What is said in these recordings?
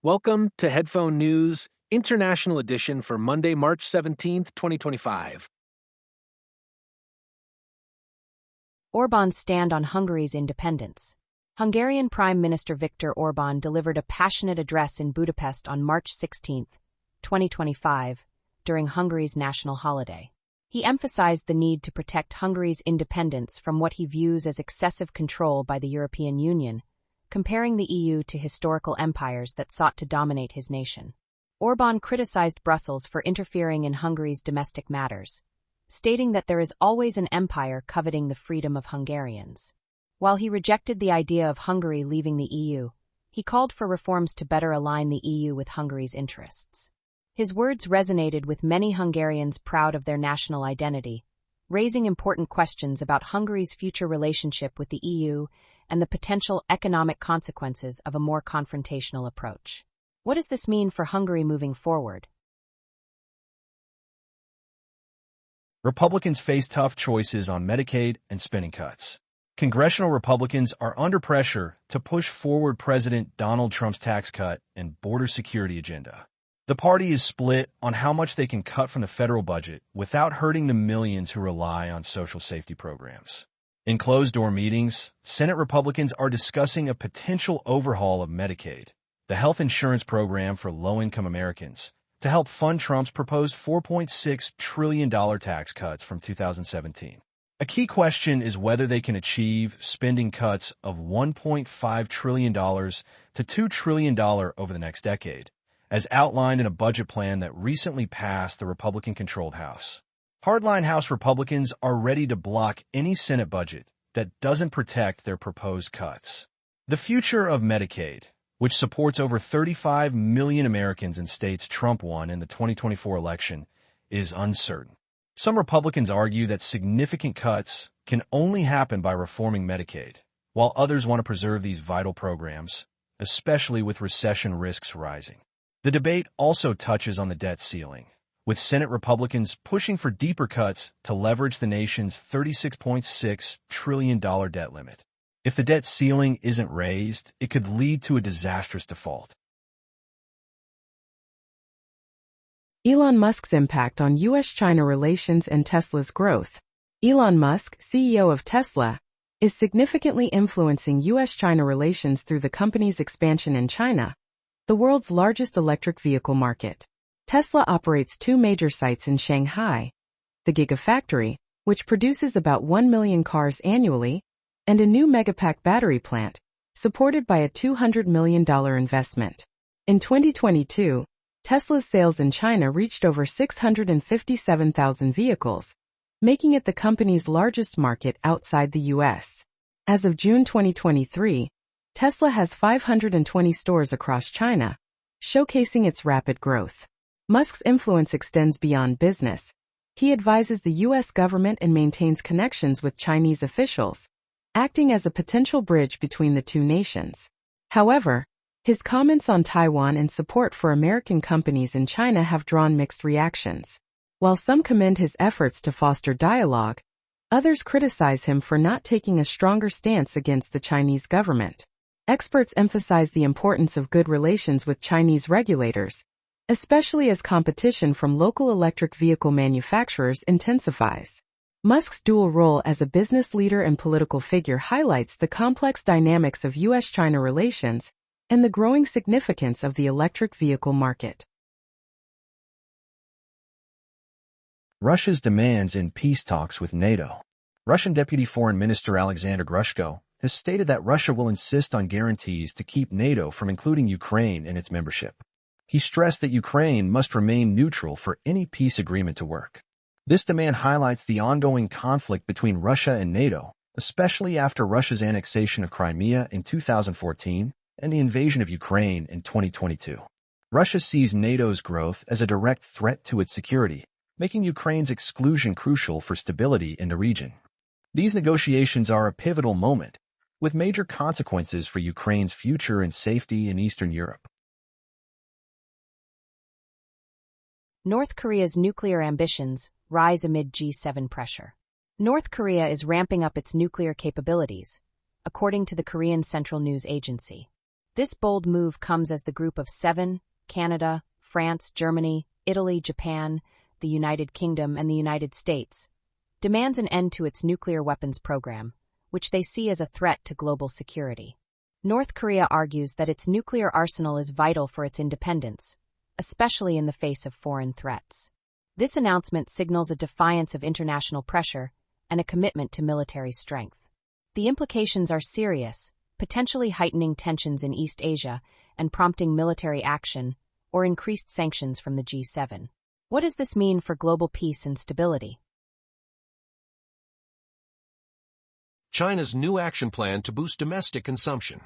Welcome to Headphone News, International Edition for Monday, March 17th, 2025. Orban's stand on Hungary's independence. Hungarian Prime Minister Viktor Orban delivered a passionate address in Budapest on March 16, 2025, during Hungary's national holiday. He emphasized the need to protect Hungary's independence from what he views as excessive control by the European Union, comparing the EU to historical empires that sought to dominate his nation. Orban criticized Brussels for interfering in Hungary's domestic matters, stating that there is always an empire coveting the freedom of Hungarians. While he rejected the idea of Hungary leaving the EU, he called for reforms to better align the EU with Hungary's interests. His words resonated with many Hungarians proud of their national identity, raising important questions about Hungary's future relationship with the EU and the potential economic consequences of a more confrontational approach. What does this mean for Hungary moving forward? Republicans face tough choices on Medicaid and spending cuts. Congressional Republicans are under pressure to push forward President Donald Trump's tax cut and border security agenda. The party is split on how much they can cut from the federal budget without hurting the millions who rely on social safety programs. In closed-door meetings, Senate Republicans are discussing a potential overhaul of Medicaid, the health insurance program for low-income Americans, to help fund Trump's proposed $4.6 trillion tax cuts from 2017. A key question is whether they can achieve spending cuts of $1.5 trillion to $2 trillion over the next decade, as outlined in a budget plan that recently passed the Republican-controlled House. Hardline House Republicans are ready to block any Senate budget that doesn't protect their proposed cuts. The future of Medicaid, which supports over 35 million Americans in states Trump won in the 2024 election, is uncertain. Some Republicans argue that significant cuts can only happen by reforming Medicaid, while others want to preserve these vital programs, especially with recession risks rising. The debate also touches on the debt ceiling, with Senate Republicans pushing for deeper cuts to leverage the nation's $36.6 trillion debt limit. If the debt ceiling isn't raised, it could lead to a disastrous default. Elon Musk's impact on U.S.-China relations and Tesla's growth. Elon Musk, CEO of Tesla, is significantly influencing U.S.-China relations through the company's expansion in China, the world's largest electric vehicle market. Tesla operates two major sites in Shanghai, the Gigafactory, which produces about 1 million cars annually, and a new Megapack battery plant, supported by a $200 million investment. In 2022, Tesla's sales in China reached over 657,000 vehicles, making it the company's largest market outside the U.S. As of June 2023, Tesla has 520 stores across China, showcasing its rapid growth. Musk's influence extends beyond business. He advises the U.S. government and maintains connections with Chinese officials, acting as a potential bridge between the two nations. However, his comments on Taiwan and support for American companies in China have drawn mixed reactions. While some commend his efforts to foster dialogue, others criticize him for not taking a stronger stance against the Chinese government. Experts emphasize the importance of good relations with Chinese regulators, especially as competition from local electric vehicle manufacturers intensifies. Musk's dual role as a business leader and political figure highlights the complex dynamics of U.S.-China relations and the growing significance of the electric vehicle market. Russia's demands in peace talks with NATO. Russian Deputy Foreign Minister Alexander Grushko has stated that Russia will insist on guarantees to keep NATO from including Ukraine in its membership. He stressed that Ukraine must remain neutral for any peace agreement to work. This demand highlights the ongoing conflict between Russia and NATO, especially after Russia's annexation of Crimea in 2014 and the invasion of Ukraine in 2022. Russia sees NATO's growth as a direct threat to its security, making Ukraine's exclusion crucial for stability in the region. These negotiations are a pivotal moment, with major consequences for Ukraine's future and safety in Eastern Europe. North Korea's nuclear ambitions rise amid G7 pressure. North Korea is ramping up its nuclear capabilities, according to the Korean Central News Agency. This bold move comes as the Group of Seven, Canada, France, Germany, Italy, Japan, the United Kingdom, and the United States, demands an end to its nuclear weapons program, which they see as a threat to global security. North Korea argues that its nuclear arsenal is vital for its independence, especially in the face of foreign threats. This announcement signals a defiance of international pressure and a commitment to military strength. The implications are serious, potentially heightening tensions in East Asia and prompting military action or increased sanctions from the G7. What does this mean for global peace and stability? China's new action plan to boost domestic consumption.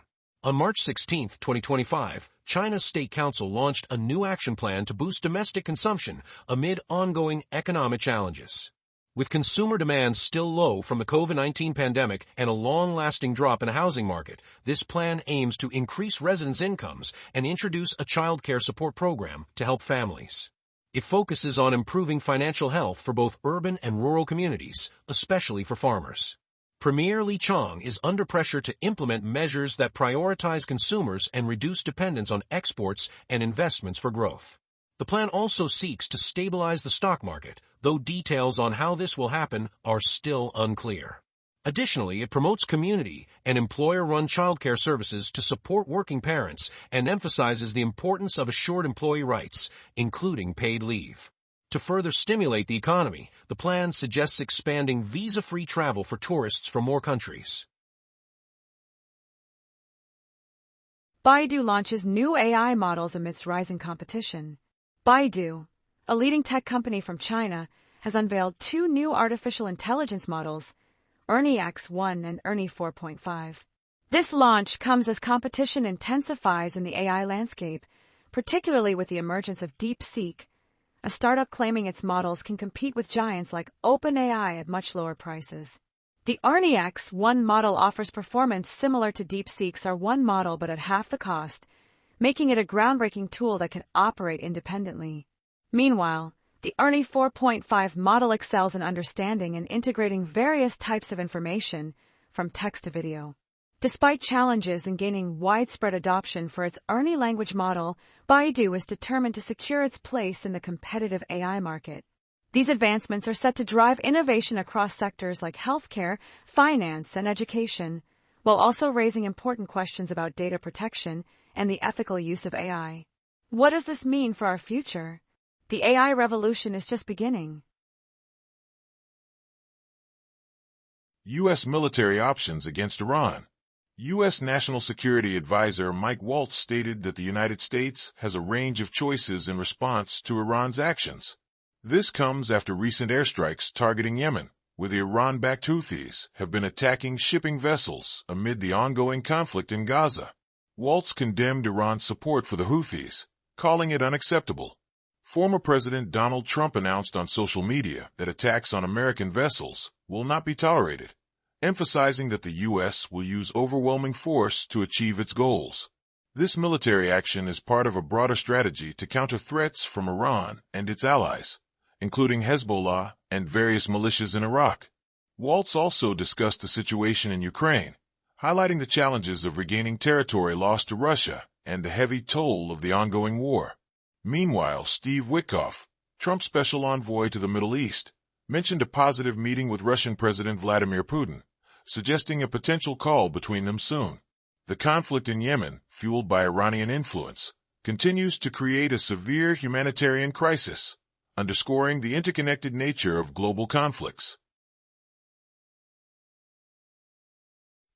On March 16, 2025, China's State Council launched a new action plan to boost domestic consumption amid ongoing economic challenges. With consumer demand still low from the COVID-19 pandemic and a long-lasting drop in the housing market, this plan aims to increase residents' incomes and introduce a child care support program to help families. It focuses on improving financial health for both urban and rural communities, especially for farmers. Premier Li Qiang is under pressure to implement measures that prioritize consumers and reduce dependence on exports and investments for growth. The plan also seeks to stabilize the stock market, though details on how this will happen are still unclear. Additionally, it promotes community and employer-run childcare services to support working parents and emphasizes the importance of assured employee rights, including paid leave. To further stimulate the economy, the plan suggests expanding visa-free travel for tourists from more countries. Baidu launches new AI models amidst rising competition. Baidu, a leading tech company from China, has unveiled two new artificial intelligence models, Ernie X1 and Ernie 4.5. This launch comes as competition intensifies in the AI landscape, particularly with the emergence of DeepSeek, a startup claiming its models can compete with giants like OpenAI at much lower prices. The Ernie X1 model offers performance similar to DeepSeek's R1 model but at half the cost, making it a groundbreaking tool that can operate independently. Meanwhile, the Ernie 4.5 model excels in understanding and integrating various types of information, from text to video. Despite challenges in gaining widespread adoption for its Ernie language model, Baidu is determined to secure its place in the competitive AI market. These advancements are set to drive innovation across sectors like healthcare, finance, and education, while also raising important questions about data protection and the ethical use of AI. What does this mean for our future? The AI revolution is just beginning. U.S. military options against Iran. U.S. National Security Advisor Mike Waltz stated that the United States has a range of choices in response to Iran's actions. This comes after recent airstrikes targeting Yemen, where the Iran-backed Houthis have been attacking shipping vessels amid the ongoing conflict in Gaza. Waltz condemned Iran's support for the Houthis, calling it unacceptable. Former President Donald Trump announced on social media that attacks on American vessels will not be tolerated, emphasizing that the U.S. will use overwhelming force to achieve its goals. This military action is part of a broader strategy to counter threats from Iran and its allies, including Hezbollah and various militias in Iraq. Waltz also discussed the situation in Ukraine, highlighting the challenges of regaining territory lost to Russia and the heavy toll of the ongoing war. Meanwhile, Steve Witkoff, Trump's special envoy to the Middle East, mentioned a positive meeting with Russian President Vladimir Putin, suggesting a potential call between them soon. The conflict in Yemen, fueled by Iranian influence, continues to create a severe humanitarian crisis, underscoring the interconnected nature of global conflicts.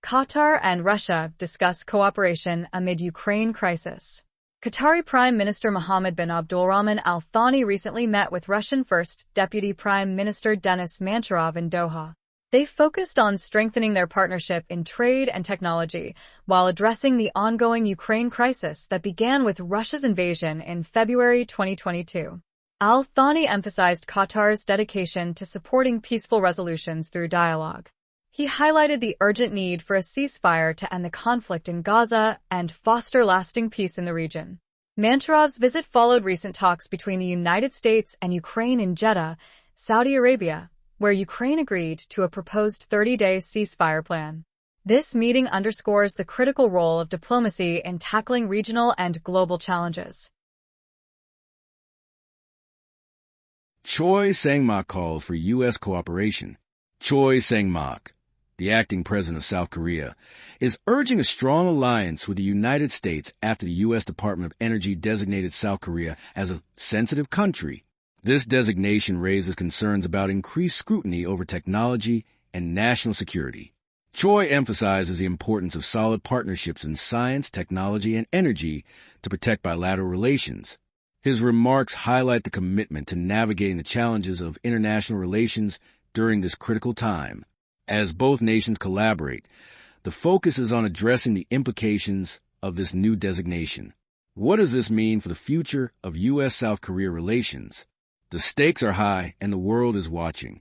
Qatar and Russia discuss cooperation amid Ukraine crisis. Qatari Prime Minister Mohammed bin Abdulrahman Al Thani recently met with Russian First Deputy Prime Minister Denis Manturov in Doha. They focused on strengthening their partnership in trade and technology while addressing the ongoing Ukraine crisis that began with Russia's invasion in February 2022. Al Thani emphasized Qatar's dedication to supporting peaceful resolutions through dialogue. He highlighted the urgent need for a ceasefire to end the conflict in Gaza and foster lasting peace in the region. Manturov's visit followed recent talks between the United States and Ukraine in Jeddah, Saudi Arabia, where Ukraine agreed to a proposed 30-day ceasefire plan. This meeting underscores the critical role of diplomacy in tackling regional and global challenges. Choi Sang-mok calls for U.S. cooperation. Choi Sang-mok, the acting president of South Korea, is urging a strong alliance with the United States after the U.S. Department of Energy designated South Korea as a sensitive country. This designation raises concerns about increased scrutiny over technology and national security. Choi emphasizes the importance of solid partnerships in science, technology, and energy to protect bilateral relations. His remarks highlight the commitment to navigating the challenges of international relations during this critical time. As both nations collaborate, the focus is on addressing the implications of this new designation. What does this mean for the future of U.S.-South Korea relations? The stakes are high and the world is watching.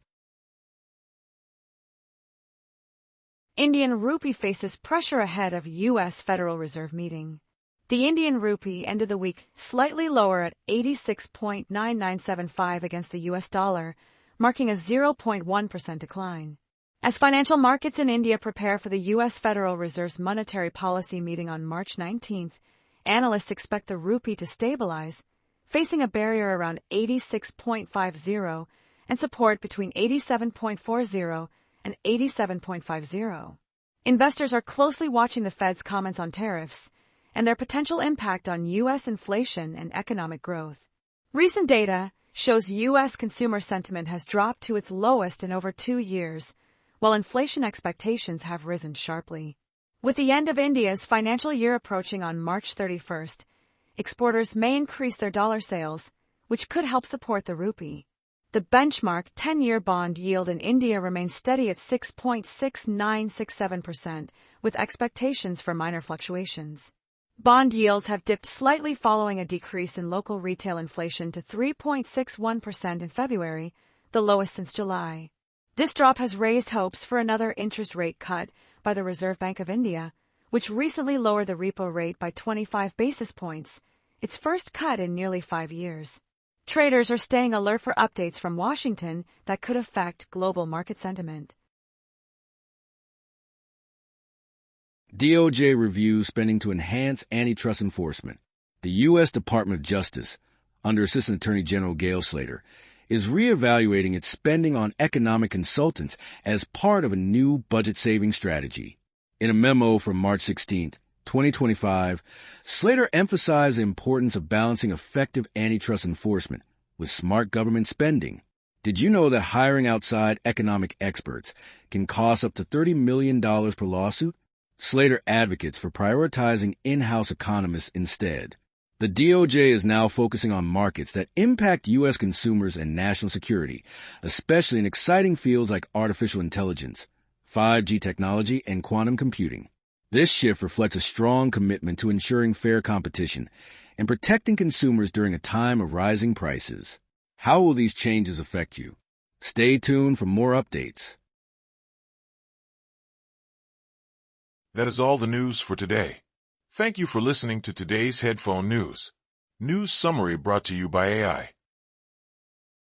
Indian rupee faces pressure ahead of U.S. Federal Reserve meeting. The Indian rupee ended the week slightly lower at 86.9975 against the U.S. dollar, marking a 0.1% decline. As financial markets in India prepare for the U.S. Federal Reserve's monetary policy meeting on March 19th, analysts expect the rupee to stabilize, facing a barrier around 86.50 and support between 87.40 and 87.50. Investors are closely watching the Fed's comments on tariffs and their potential impact on U.S. inflation and economic growth. Recent data shows U.S. consumer sentiment has dropped to its lowest in over 2 years, while inflation expectations have risen sharply. With the end of India's financial year approaching on March 31st, exporters may increase their dollar sales, which could help support the rupee. The benchmark 10-year bond yield in India remains steady at 6.6967%, with expectations for minor fluctuations. Bond yields have dipped slightly following a decrease in local retail inflation to 3.61% in February, the lowest since July. This drop has raised hopes for another interest rate cut by the Reserve Bank of India, which recently lowered the repo rate by 25 basis points, its first cut in nearly 5 years. Traders are staying alert for updates from Washington that could affect global market sentiment. DOJ reviews spending to enhance antitrust enforcement. The U.S. Department of Justice, under Assistant Attorney General Gail Slater, is reevaluating its spending on economic consultants as part of a new budget-saving strategy. In a memo from March 16, 2025, Slater emphasized the importance of balancing effective antitrust enforcement with smart government spending. Did you know that hiring outside economic experts can cost up to $30 million per lawsuit? Slater advocates for prioritizing in-house economists instead. The DOJ is now focusing on markets that impact U.S. consumers and national security, especially in exciting fields like artificial intelligence, 5G technology, and quantum computing. This shift reflects a strong commitment to ensuring fair competition and protecting consumers during a time of rising prices. How will these changes affect you? Stay tuned for more updates. That is all the news for today. Thank you for listening to today's Headphone News. News summary brought to you by AI.